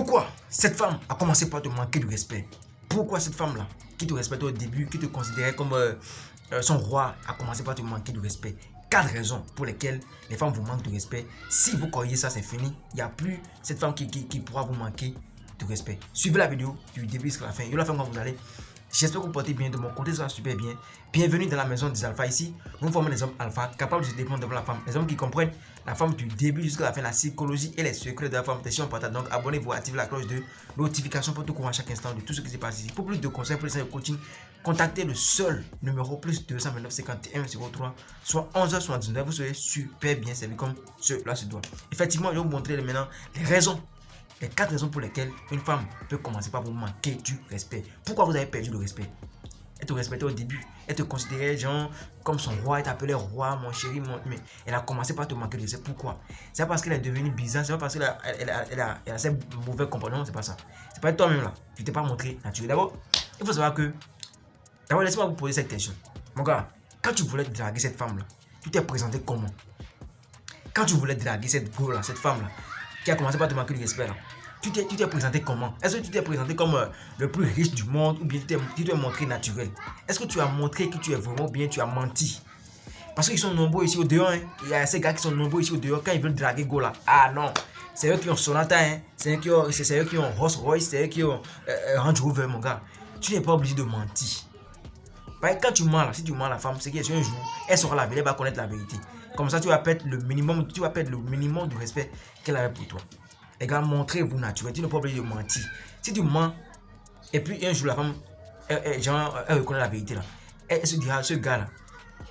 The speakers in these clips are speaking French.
Pourquoi cette femme a commencé par te manquer de respect? Pourquoi cette femme-là, qui te respectait au début, qui te considérait comme son roi, a commencé par te manquer de respect? 4 raisons pour lesquelles les femmes vous manquent de respect. Si vous croyez ça, c'est fini. Il n'y a plus cette femme qui pourra vous manquer de respect. Suivez la vidéo du début jusqu'à la fin. Et la fin, quand vous allez. J'espère que vous portez bien de mon côté, ça va super bien. Bienvenue dans la maison des alphas. Ici, nous formons des hommes alpha capables de se défendre devant la femme. Les hommes qui comprennent la femme du début jusqu'à la fin, la psychologie et les secrets de la femme. Si on partage, donc abonnez-vous, activez la cloche de notification pour tout courant à chaque instant de tout ce qui se passe ici. Pour plus de conseils, pour les coaching, contactez le seul numéro plus 229 51 03 soit 11h79. Vous serez super bien servi comme cela se doit. Effectivement, je vais vous montrer maintenant les raisons. Les 4 raisons pour lesquelles une femme peut commencer par vous manquer du respect. Pourquoi vous avez perdu le respect? Elle te respectait au début. Elle te considérait genre comme son roi. Elle t'appelait roi, mon chéri, mais elle a commencé par te manquer de respect. Pourquoi? C'est pas parce qu'elle est devenue bizarre. C'est pas parce qu'elle a ses mauvais comportements. C'est pas ça. C'est pas toi-même là. Tu t'es pas montré naturel. D'abord, il faut savoir que. D'abord, laisse-moi vous poser cette question. Mon gars, quand tu voulais draguer cette femme-là, tu t'es présenté comment? Quand tu voulais draguer cette go-là, cette femme-là, qui a commencé par te manquer de respect là, tu t'es présenté comment? Est-ce que tu t'es présenté comme le plus riche du monde ou bien tu t'es montré naturel? Est-ce que tu as montré que tu es vraiment bien, tu as menti? Parce qu'ils sont nombreux ici au dehors, hein. Il y a ces gars qui sont nombreux ici au dehors quand ils veulent draguer go là. Ah non, c'est eux qui ont Sonata, hein. C'est eux qui ont Rolls Royce, c'est eux qui ont Range Rover, mon gars. Tu n'es pas obligé de mentir. Quand tu mens là, si tu mens à la femme, c'est qu'un jour, elle saura la vérité, elle va connaître la vérité. Comme ça, tu vas perdre le minimum de respect qu'elle avait pour toi. Les gars, montrez-vous naturel. Tu n'es pas obligé de mentir. Si tu mens, et puis un jour, la femme, elle reconnaît la vérité là. Elle se dira, ce gars là,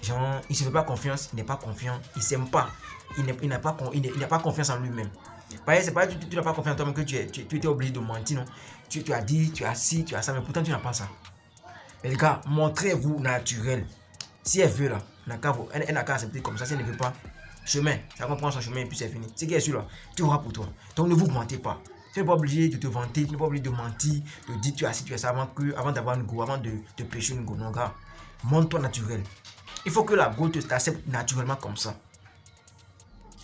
genre, il ne se fait pas confiance, il n'est pas confiant, il ne s'aime pas. Il n'a pas confiance en lui-même. C'est pas tu n'as pas confiance en toi-même que tu étais obligé de mentir, non. Tu as dit, tu as ci, tu as ça, mais pourtant tu n'as pas ça. Mais les gars, montrez-vous naturel. Si elle veut là, elle n'a qu'à accepter comme ça. Si elle ne veut pas, chemin, ça va prendre son chemin et puis c'est fini. C'est qui est sûr là, tu auras pour toi. Donc ne vous mentez pas. Tu n'es pas obligé de te vanter, tu n'es pas obligé de mentir, de dire tu as ci, tu as ça avant d'avoir une go, avant de te pêcher une go. Non, gars, montre-toi naturel. Il faut que la go t'accepte naturellement comme ça.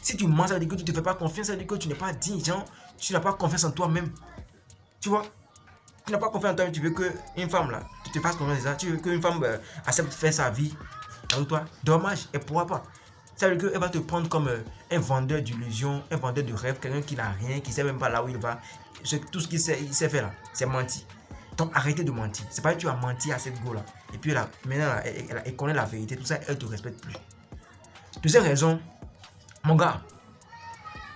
Si tu mens, ça veut dire que tu ne te fais pas confiance, ça veut dire que tu n'es pas digne, genre, tu n'as pas confiance en toi-même. Tu vois? Tu n'as pas confiance en toi, tu veux qu'une femme là, tu te fasses confiance, tu veux qu'une femme accepte de faire sa vie avec toi. Dommage, elle ne pourra pas. Ça veut dire qu'elle va te prendre comme un vendeur d'illusions, un vendeur de rêves, quelqu'un qui n'a rien, qui ne sait même pas là où il va. Tout ce qu'il sait faire là, c'est mentir. Donc arrêtez de mentir. C'est pas que tu as menti à cette go là. Et puis là, maintenant, elle connaît la vérité, tout ça, elle ne te respecte plus. Deuxième raison, mon gars,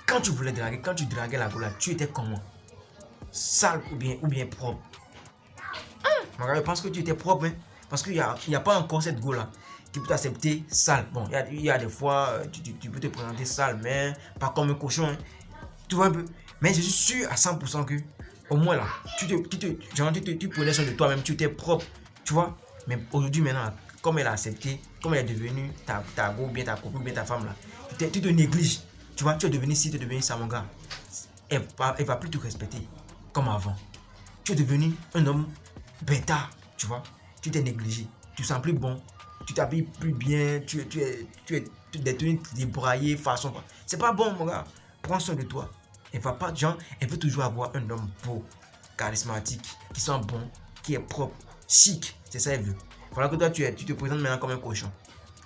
quand tu draguais la go là, tu étais comment? Sale ou bien propre? Mon gars, je pense que tu étais propre, hein? Parce qu'il n'y a pas encore cette go là qui peut t'accepter sale. Bon, il y a des fois, tu peux te présenter sale, mais pas comme un cochon, hein? Tu vois un peu? Mais je suis sûr à 100% que, au moins là, tu prenais soin de toi-même, tu étais propre, tu vois? Mais aujourd'hui, maintenant, comme elle a accepté, comme elle est devenue ta go, bien ta copine, bien ta femme là, tu te négliges, tu vois? Tu es devenu ci, tu es devenu ça, mon gars. Elle va plus te respecter comme avant. Tu es devenu un homme bêta, tu vois? Tu t'es négligé, tu sens plus bon, tu t'habilles plus bien, tu es des tenues débraillées, façon. C'est pas bon, mon gars. Prends soin de toi. Elle va pas, genre, elle veut toujours avoir un homme beau, charismatique, qui sent bon, qui est propre, chic. C'est ça elle veut. Voilà que toi, tu te présentes maintenant comme un cochon.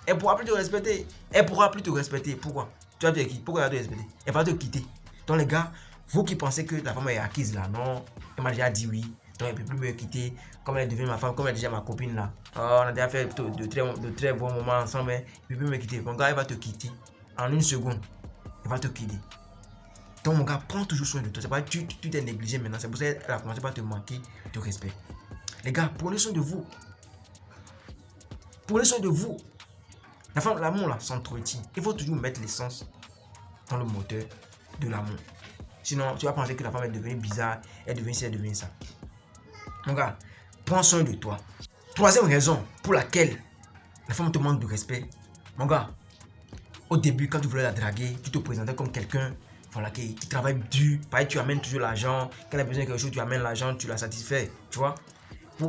Elle pourra plus te respecter. Elle pourra plus te respecter. Pourquoi? Tu vas te quitter. Pourquoi elle va te respecter? Elle va te quitter. Donc les gars, vous qui pensez que la femme est acquise là, non, elle m'a déjà dit oui. Donc elle ne peut plus me quitter. Comme elle est devenue ma femme, comme elle est déjà ma copine là. Oh, on a déjà fait de très bons moments ensemble, mais elle ne peut plus me quitter. Mon gars, elle va te quitter. En une seconde, elle va te quitter. Donc mon gars, prends toujours soin de toi. C'est pas que tu t'es négligé maintenant. C'est pour ça qu'elle a commencé par te manquer de respect. Les gars, prenez soin de vous. Prenez soin de vous. La femme, l'amour là, s'entretient. Il faut toujours mettre l'essence dans le moteur de l'amour. Sinon, tu vas penser que la femme est devenue bizarre, elle est devenue ça. Mon gars, prends soin de toi. Troisième raison pour laquelle la femme te manque de respect. Mon gars, au début, quand tu voulais la draguer, tu te présentais comme quelqu'un voilà, qui travaille dur. Pareil, tu amènes toujours l'argent. Quand elle a besoin de quelque chose, tu amènes l'argent, tu la satisfais. Tu vois?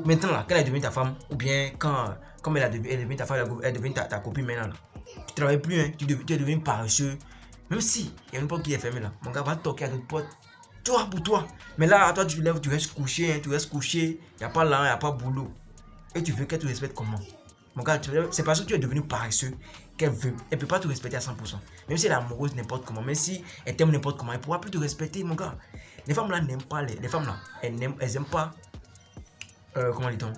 Maintenant, là, quand elle est devenue ta femme, ou bien comme elle est devenue ta femme, elle est devenue ta copine maintenant. Là. Tu ne travailles plus, hein, tu es devenu paresseux. Même si il y a une porte qui est fermée là, mon gars va toquer à notre porte. Tu vois, pour toi. Mais là, toi, tu lèves, tu restes couché, hein, il n'y a pas là, il n'y a pas boulot. Et tu veux qu'elle te respecte comment? Mon gars, c'est parce que tu es devenu paresseux qu'elle veut. Elle ne peut pas te respecter à 100%. Même si elle est amoureuse n'importe comment, même si elle t'aime n'importe comment, elle ne pourra plus te respecter, mon gars. Les femmes là n'aiment pas les femmes là, elles n'aiment pas, comment dit-on,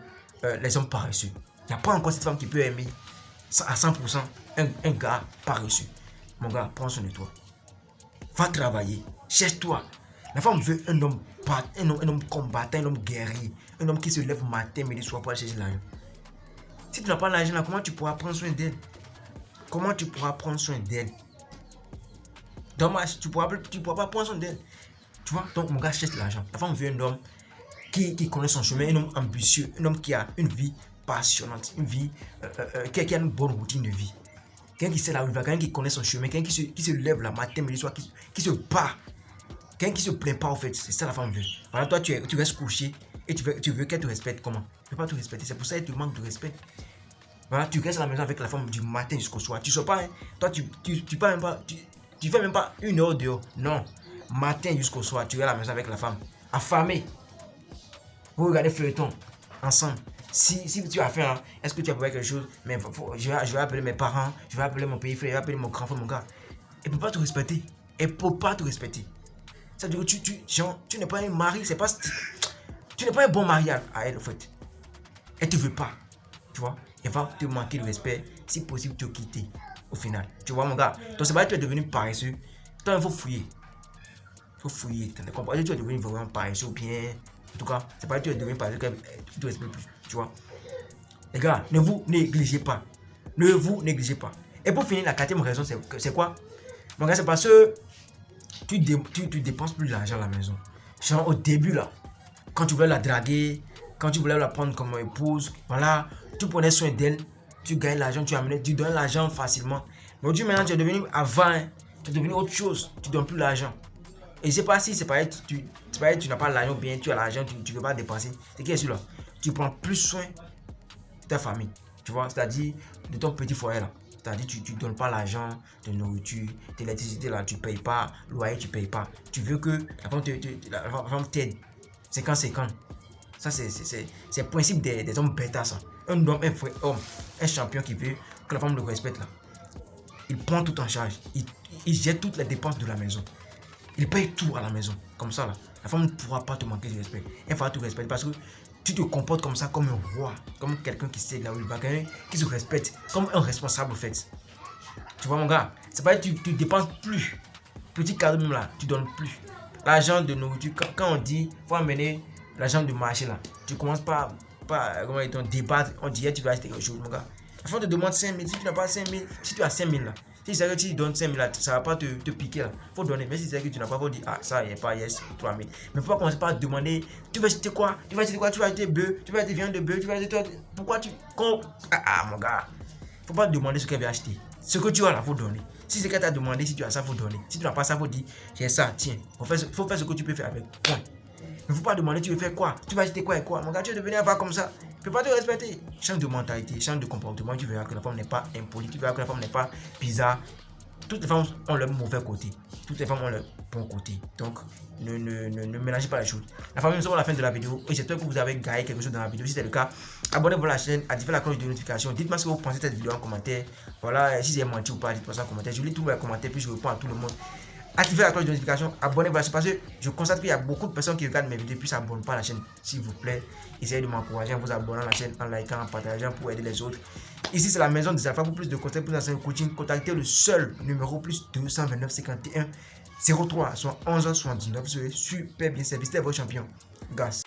les hommes paresseux. Il n'y a pas encore cette femme qui peut aimer à 100% un gars paresseux. Mon gars, prends soin de toi. Va travailler, cherche-toi. La femme veut un homme combattant, un homme guerrier, un homme qui se lève matin, midi, soir pour aller chercher l'argent. Si tu n'as pas l'argent là, comment tu pourras prendre soin d'elle? Comment tu pourras prendre soin d'elle? Dommage, tu pourras pas prendre soin d'elle. Tu vois, donc mon gars cherche l'argent. La femme veut un homme qui connaît son chemin, un homme ambitieux, un homme qui a une vie passionnante, une vie qui a une bonne routine de vie. Quelqu'un qui sait là où il va, quelqu'un qui connaît son chemin, quelqu'un qui se lève la matin, midi, soir, qui se bat. Quelqu'un qui se plaint pas, en fait, c'est ça la femme veut. Voilà, toi, tu restes couché et tu veux qu'elle te respecte comment? Elle ne peut pas te respecter, c'est pour ça qu'elle te manque de respect. Voilà, tu restes à la maison avec la femme du matin jusqu'au soir. Tu ne sors pas, hein. Toi, tu pars même pas, tu fais même pas 1 heure dehors. Non, matin jusqu'au soir, tu es à la maison avec la femme, affamé. Vous regardez feuilleton ensemble. Si tu as faim, est-ce que tu as préparé quelque chose? Mais je vais appeler mes parents, je vais appeler mon pays frère, je vais appeler mon grand frère, mon gars. Elle ne peut pas te respecter. Elle ne peut pas te respecter. Ça veut dire que tu n'es pas un mari, c'est pas. Tu n'es pas un bon mari à elle, en fait. Elle te veut pas. Tu vois? Elle va te manquer de respect, si possible, te quitter. Au final. Tu vois, mon gars? Donc, c'est pas que tu es devenu paresseux. Toi, il faut fouiller. Il faut fouiller. Tu comprends? Tu es devenu vraiment paresseux ou bien. En tout cas, c'est pas que tu es devenu paresseux que tu te respectes plus. Tu vois? Les gars, ne vous négligez pas. Ne vous négligez pas. Et pour finir, la 4e raison, c'est quoi? Mon gars, c'est parce que tu dépenses plus d'argent à la maison. Genre au début là, quand tu voulais la draguer, quand tu voulais la prendre comme épouse, voilà, tu prenais soin d'elle, tu gagnes l'argent, tu donnes l'argent facilement. Mais aujourd'hui maintenant tu es devenu avant, tu es devenu autre chose, tu donnes plus l'argent. Et je sais pas si c'est pareil, tu n'as pas l'argent bien, tu as l'argent, tu ne veux pas dépenser. C'est qui est sûr là? Tu prends plus soin de ta famille, tu vois, c'est-à-dire de ton petit foyer là. C'est-à-dire tu ne donnes pas l'argent de nourriture, d'électricité là, tu ne payes pas, loyer tu ne payes pas. Tu veux que la femme t'aide. 50-50. Ça c'est le principe des hommes bêtas ça. Un homme, un vrai homme, un champion qui veut que la femme le respecte là. Il prend tout en charge. Il jette toutes les dépenses de la maison. Il paye tout à la maison. Comme ça là. La femme ne pourra pas te manquer de respect. Elle va te respecter parce que tu te comportes comme ça, comme un roi, comme quelqu'un qui sait là où il va, quelqu'un qui se respecte, comme un responsable en fait. Tu vois mon gars, c'est pas que tu dépenses plus. Petit cadeau même là, tu donnes plus. L'argent de nourriture, quand on dit faut amener l'argent du marché là, tu commences pas comment ils t'ont débattre, on dirait tu vas acheter quelque chose mon gars. La femme te demande 5 000, si tu n'as pas 5 000, si tu as 5 000 là, si c'est que tu donnes 5 000 là, ça va pas te piquer là. Faut donner, mais si c'est que tu n'as pas, faut dire ah ça il n'y a pas, yes 3 000. Mais faut pas commencer par demander, tu vas acheter quoi? Tu vas acheter bœuf, tu vas acheter viande de bœuf, tu vas acheter pourquoi tu mon gars. Faut pas demander ce qu'elle veut acheter. Ce que tu as là, faut donner. Si c'est qu'elle t'a demandé, si tu as ça, faut donner. Si tu n'as pas ça, faut dire j'ai ça, tiens. Faut faire ce que tu peux faire avec. Point. Il ne faut pas demander tu veux faire quoi, tu vas acheter quoi et quoi. Mon gars, tu es devenu un va comme ça. Il ne peut pas te respecter. Change de mentalité, change de comportement. Tu verras que la femme n'est pas impolie. Tu verras que la femme n'est pas bizarre. Toutes les femmes ont leur mauvais côté. Toutes les femmes ont leur bon côté. Donc, ne mélangez pas les choses. La famille, nous sommes à la fin de la vidéo. Et j'espère que vous avez gagné quelque chose dans la vidéo. Si c'est le cas, abonnez-vous à la chaîne, activez la cloche de notification. Dites-moi ce que vous pensez de cette vidéo en commentaire. Voilà, si j'ai menti ou pas, dites-moi ça en commentaire. Je lis tous les commentaires, puis je réponds à tout le monde. Activez la cloche de notification, abonnez-vous à la chaîne parce que je constate qu'il y a beaucoup de personnes qui regardent mes vidéos puis ne s'abonnent pas à la chaîne. S'il vous plaît, essayez de m'encourager en vous abonnant à la chaîne, en likant, en partageant pour aider les autres. Ici, c'est la maison des alphas. Pour plus de conseils, plus d'enseignements coaching, contactez le seul numéro plus 229 51 03 11 79. Vous serez super bien servi. C'était votre champion. Gas.